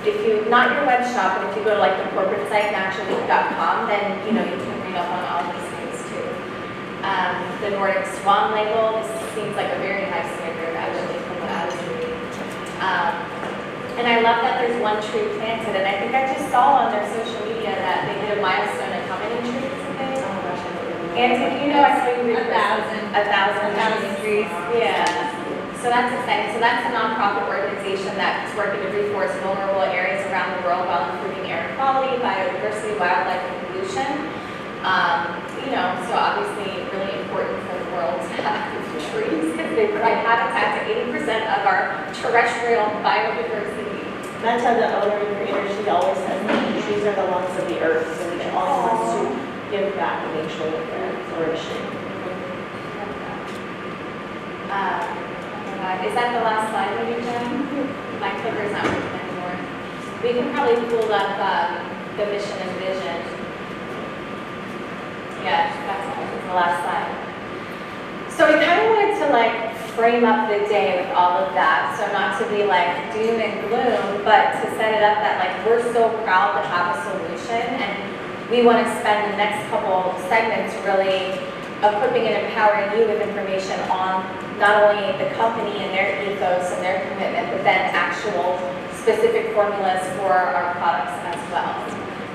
if you, not your web shop, but if you go to like the corporate site, naturally.com, then you can read up on the Nordic Swan label. This seems like a very high standard, actually, from what I was reading. And I love that there's one tree planted, and I think I just saw on their social media that they did a milestone of how many trees did they? Oh my gosh, I don't remember. Anthony, you know, I saw you read 1,000. 1,000 trees. Yeah. So that's exciting. So that's a nonprofit organization that's working to reforest vulnerable areas around the world while improving air quality, biodiversity, wildlife, and pollution. You know, so obviously really important for the world to have trees because they provide habitat to 80% of our terrestrial biodiversity. Meta, the owner and creator, she always says that the trees are the lungs of the earth, so she always wants to give back and make sure that they're flourishing. Oh my God, is that the last slide, maybe, Jen? My clicker's not working anymore. We can probably pull up the mission and vision. Yeah, that's the last slide. So we kind of wanted to like frame up the day with all of that. So not to be like doom and gloom, but to set it up that like we're so proud to have a solution, and we want to spend the next couple segments really equipping and empowering you with information on not only the company and their ethos and their commitment, but then actual specific formulas for our products as well.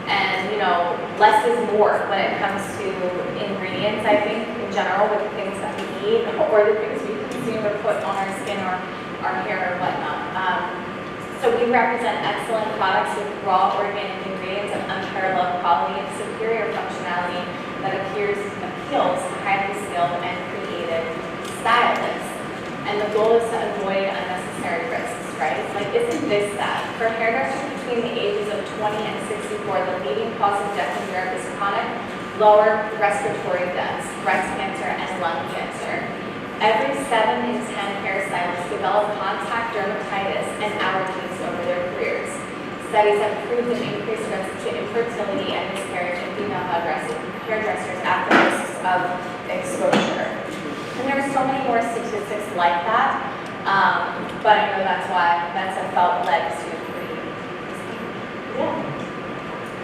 And, you know, less is more when it comes to ingredients, I think, in general, with the things that we eat or the things we consume or put on our skin or our hair or whatnot. So we represent excellent products with raw organic ingredients of unparalleled quality and superior functionality that appeals to highly skilled and creative stylists. And the goal is to avoid unnecessary risks, right? Like, isn't this sad? For hairdressers between the ages of 20 and 64, the leading cause of death in Europe is chronic lower respiratory deaths, breast cancer, and lung cancer. Every 7 in 10 hairstylists develop contact dermatitis and allergies over their careers. Studies have proved an increased risk to infertility and miscarriage in female hairdressers after risks of exposure. And there's so many more statistics like that, but I know that's why that's a felt legacy for you. Yeah.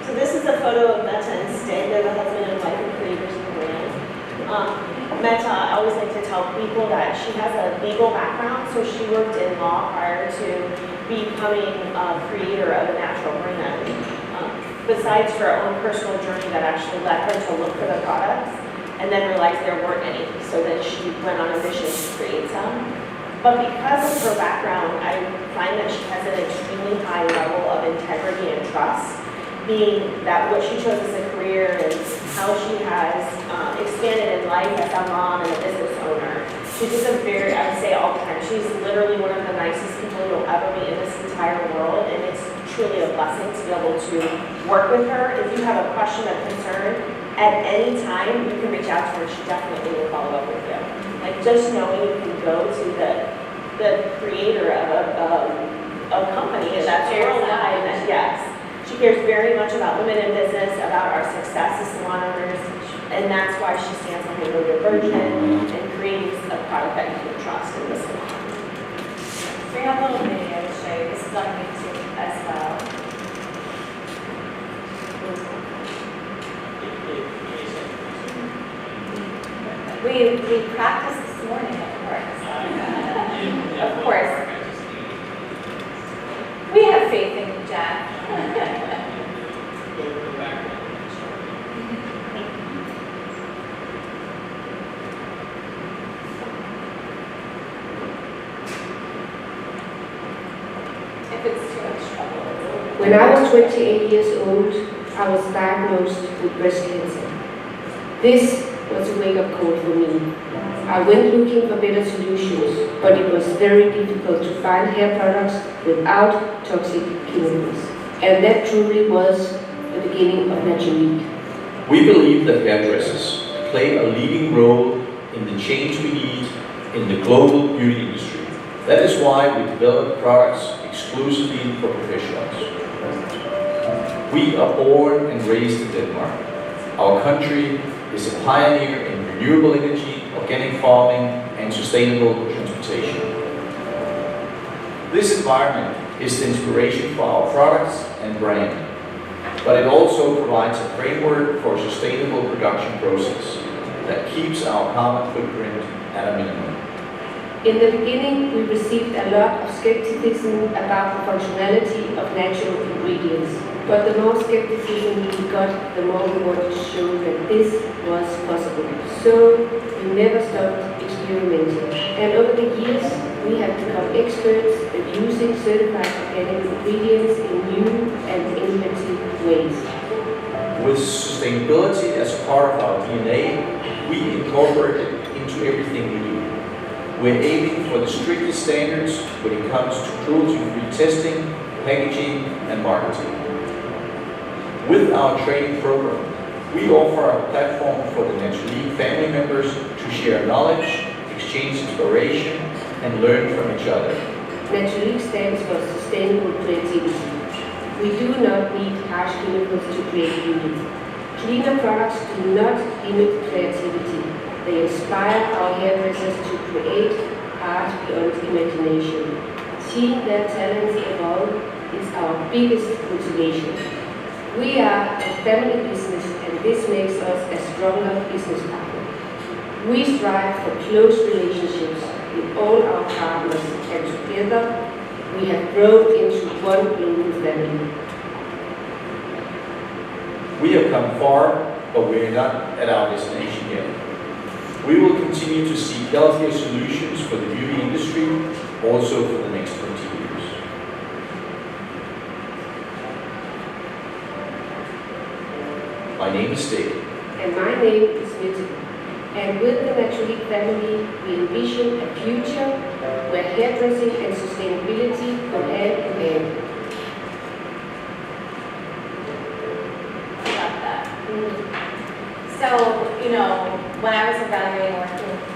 So this is a photo of Meta and Stig. They're the husband and wife and creators of the brand. Meta, I always like to tell people that she has a legal background, so she worked in law prior to becoming a creator of a natural brand. Besides her own personal journey that actually led her to look for the products and then realized there weren't any, so then she went on a mission to create some. But because of her background, I find that she has an extremely high level of integrity and trust, being that what she chose as a career is how she has expanded in life as a mom and a business owner. She's just a very, I would say all the time, she's literally one of the nicest people you'll ever meet in this entire world, and it's truly a blessing to be able to work with her. If you have a question or concern, at any time, you can reach out to her. She definitely will follow up with you. Like, just knowing you can go to the creator of a company that's worldwide, and yes, she cares very much about women in business, about our success as salon owners, and that's why she stands behind No Diversion and creates a product that you can trust in the salon. So we have a little video to show you. This is on YouTube as well. We practiced this morning, of course. Of course. We have faith in you, Jack. If it's too much trouble, it's When I was 28 years old, I was diagnosed with breast cancer. This was a wake-up call for me. I went looking for better solutions, but it was very difficult to find hair products without toxic chemicals. And that truly was the beginning of Naturalique. We believe that hairdressers play a leading role in the change we need in the global beauty industry. That is why we develop products exclusively for professionals. We are born and raised in Denmark. Our country is a pioneer in renewable energy, organic farming, and sustainable transportation. This environment is the inspiration for our products and brand, but it also provides a framework for a sustainable production process. that keeps our carbon footprint at a minimum. In the beginning, we received a lot of skepticism about the functionality of natural ingredients. But the more skepticism we got, the more we wanted to show that this was possible. So we never stopped experimenting. And over the years, we have become experts at using certified organic ingredients in new and innovative ways. With sustainability as a part of our DNA, we incorporate it into everything we do. We're aiming for the strictest standards when it comes to cruelty-free testing, packaging, and marketing. With our training program, we offer a platform for the Naturally family members to share knowledge, exchange inspiration, and learn from each other. Naturally stands for sustainable creativity. We do not need harsh chemicals to create beauty. Cleaner products do not limit creativity. They inspire our hairdressers to create art beyond imagination. Seeing their talents evolve is our biggest motivation. We are a family business, and this makes us a stronger business partner. We strive for close relationships with all our partners, and together we have grown into one global family. We have come far, but we are not at our destination yet. We will continue to seek healthier solutions for the beauty industry, also for the next 20 years. My name is Stig. And my name is Mette. And with the Naturally family, we envision a future where hairdressing and sustainability go hand in hand. Love that. So, when I was evaluating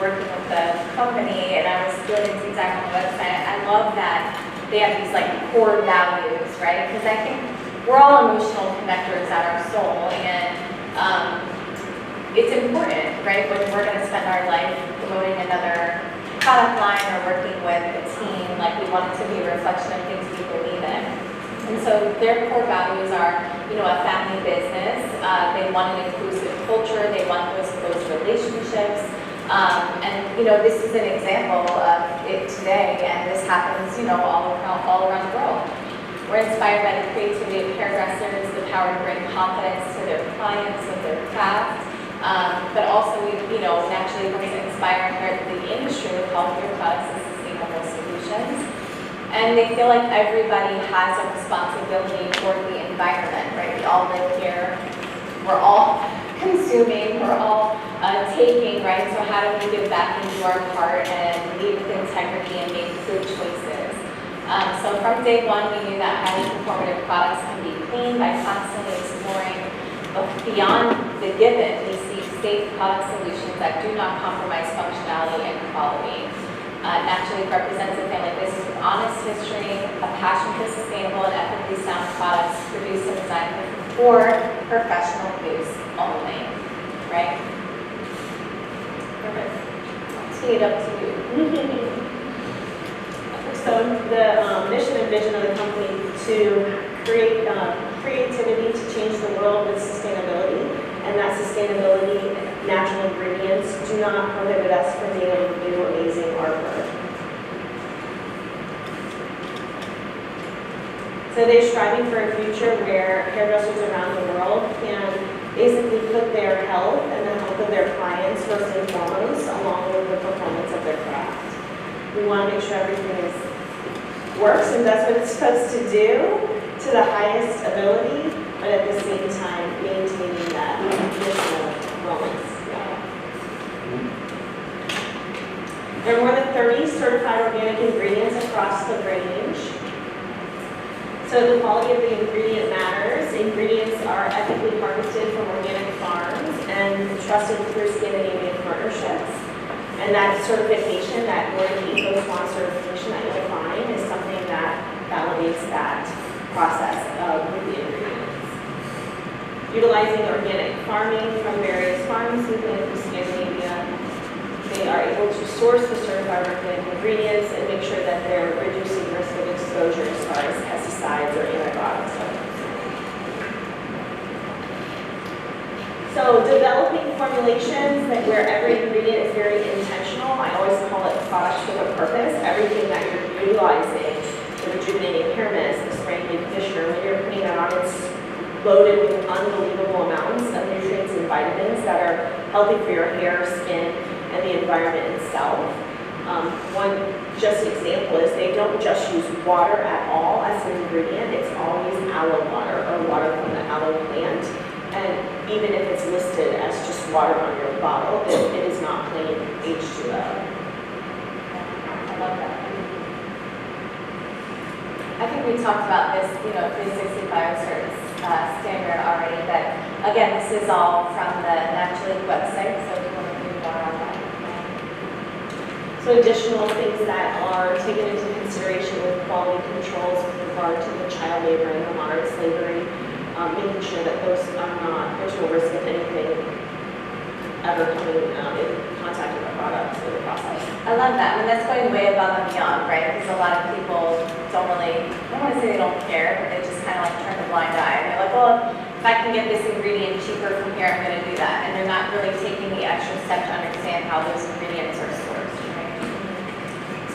working with the company and I was doing this exact on the website, I love that they have these core values, right? Because I think we're all emotional connectors at our soul, and it's important, right? When we're going to spend our life promoting another product line or working with a team, we want it to be a reflection of things we believe in. And so their core values are, a family business. They want an inclusive culture. They want those close relationships. This is an example of it today, and this happens, all around the world. We're inspired by the creativity of hairdressers, the power to bring confidence to their clients with their craft, but also we, naturally want to inspire and inherit the industry with healthier products and sustainable solutions. And they feel like everybody has a responsibility toward the environment, right? We all live here, we're all consuming, we're all taking, right? So how do we give back and do our part and lead with integrity and make good choices? So from day one, we knew that highly performative products can be clean by constantly exploring beyond the given. We seek safe product solutions that do not compromise functionality and quality. Naturally represents a family business with honest history, a passion for sustainable and ethically sound products produced and designed for professional use only, right? Perfect. Tee it up to you. So the mission and vision of the company to create creativity to change the world with sustainability, and that sustainability, natural ingredients, do not prohibit us from being able to do amazing artwork. So they're striving for a future where hairdressers around the world can basically put their health and the health of their clients first and foremost, along with the performance of their craft. We want to make sure everything works and does what it's supposed to do to the highest ability, but at the same time maintaining that mission of wellness. There are more than 30 certified organic ingredients across the range. So the quality of the ingredient matters. Ingredients are ethically harvested from organic farms and trusted through Scandinavian partnerships. And that certification, that Nordic Eco-Swan certification that you'll find, is something that validates that process with the ingredients. Utilizing organic farming from various farms, including from Scandinavia, they are able to source the certified organic ingredients and make sure that they're reducing risk of exposure as far as pesticides or antibiotics. So So developing formulations that where every ingredient is very intentional, I always call it products with a purpose. Everything that you're utilizing, the rejuvenating hair mist, the spray and conditioner, when you're putting that on, it's loaded with unbelievable amounts of nutrients and vitamins that are healthy for your hair, skin, and the environment itself. One just example is they don't just use water at all as an ingredient. It's always aloe water or water from the aloe plant. And even if it's listed as just water on your bottle, it is not plain H2O. I love that. I think we talked about this, 365 service standard already, but again, this is all from the Naturally website, so if you want to read more on that. So additional things that are taken into consideration with quality controls with regard to the child labor and the modern slavery, making sure that there's no risk of anything ever coming in contact with the products or the process. I love that. I mean, that's going way above and beyond, right? Because a lot of people don't really, I don't want to say they don't care, but they just kind of like turn a blind eye. They're like, well, if I can get this ingredient cheaper from here, I'm going to do that. And they're not really taking the extra step to understand how those ingredients are sourced, right?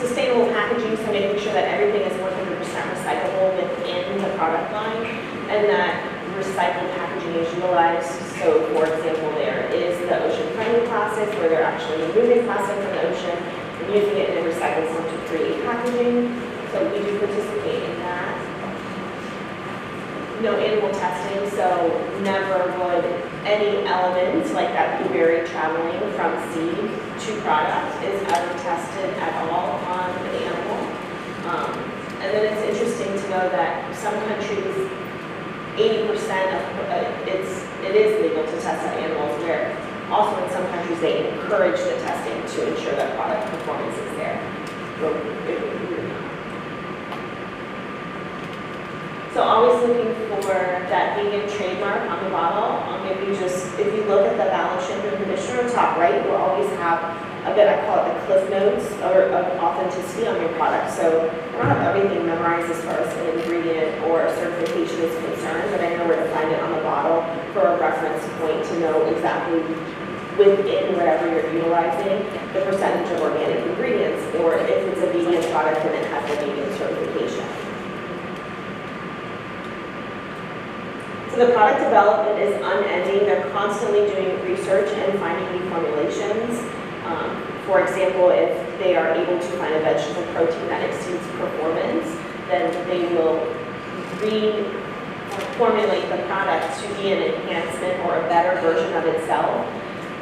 Sustainable packaging, so making sure that everything is 100% recyclable within the product line, and that recycled packaging is utilized. So, for example, there is the ocean-friendly plastics, where they're actually removing plastic from the ocean and using it in a recycled form to create packaging. So we do participate in that. No animal testing, so never would any element like that blueberry traveling from seed to product is ever tested at all on an animal. And then it's interesting to know that some countries, 80% of it is legal to test on animals, where also in some countries they encourage the testing to ensure that product performance is there. So always looking for that vegan trademark on the bottle. I'll give you just, if you look at the Balance Shampoo and Conditioner on top right, you will always have a bit, I call it the cliff notes or of authenticity on your product. So I don't have everything memorized as far as an ingredient or a certification is concerned, but I know where to find it on the bottle for a reference point to know exactly within whatever you're utilizing the percentage of organic ingredients, or if it's a vegan product and it has a vegan certification. So the product development is unending. They're constantly doing research and finding new formulations. For example, if they are able to find a vegetable protein that exceeds performance, then they will reformulate the product to be an enhancement or a better version of itself.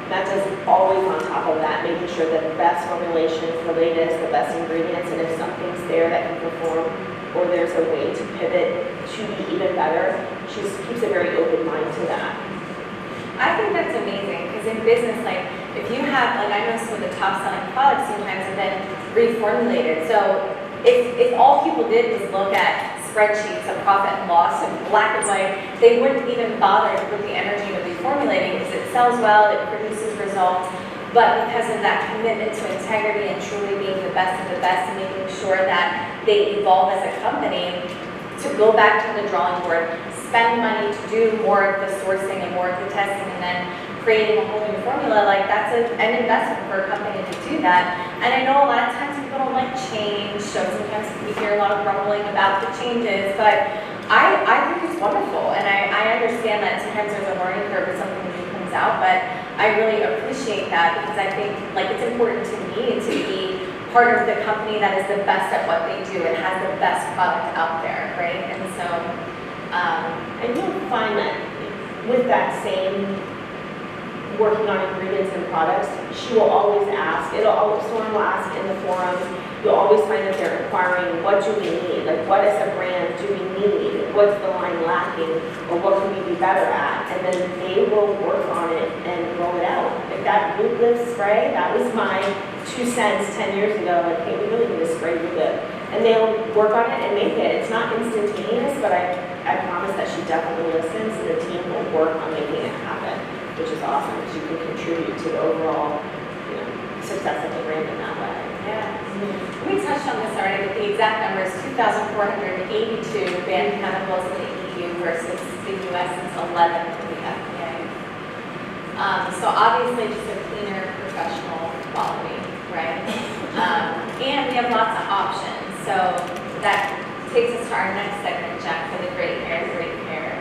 That does always on top of that, making sure that the best formulations, the latest, the best ingredients, and if something's there that can perform or there's a way to pivot to be even better, she keeps a very open mind to that. I think that's amazing, because in business, like, if you have, like, I know some of the top selling products sometimes have been reformulated. So if all people did was look at spreadsheets of profit and loss and black and white, they wouldn't even bother to put the energy into reformulating, because it sells well, it produces results. But because of that commitment to integrity and truly being the best of the best and making sure that they evolve as a company, to go back to the drawing board, spend money to do more of the sourcing and more of the testing, and then creating a whole new formula, like that's an investment for a company to do that. And I know a lot of times people don't like change, so sometimes we hear a lot of grumbling about the changes, but I think it's wonderful. And I understand that sometimes there's a learning curve when something new comes out, but I really appreciate that, because I think like it's important to me to be part of the company that is the best at what they do and has the best product out there, right? And so, and you'll find that with that same working on ingredients and products, she will always ask, someone will ask in the forum, you'll always find that they're inquiring, what do we need? Like, what as a brand do we need? What's the line lacking? Or what can we be better at? And then they will work on it and roll it out. Like that Root Lift spray, that was my 2 cents 10 years ago, like, hey, we really need to spray Root Lift. And they'll work on it and make it. It's not instantaneous, but I promise that she definitely listens, and the team will work on making it happen, which is awesome, because you can contribute to the overall, success of the brand in that way. yeah. We touched on this already, but the exact number is 2,482 banned chemicals in the EU versus the US is 11 for the FDA. So obviously just a cleaner, professional quality, right? And we have lots of options. So that takes us to our next segment, Jack, for the great hair, great hair.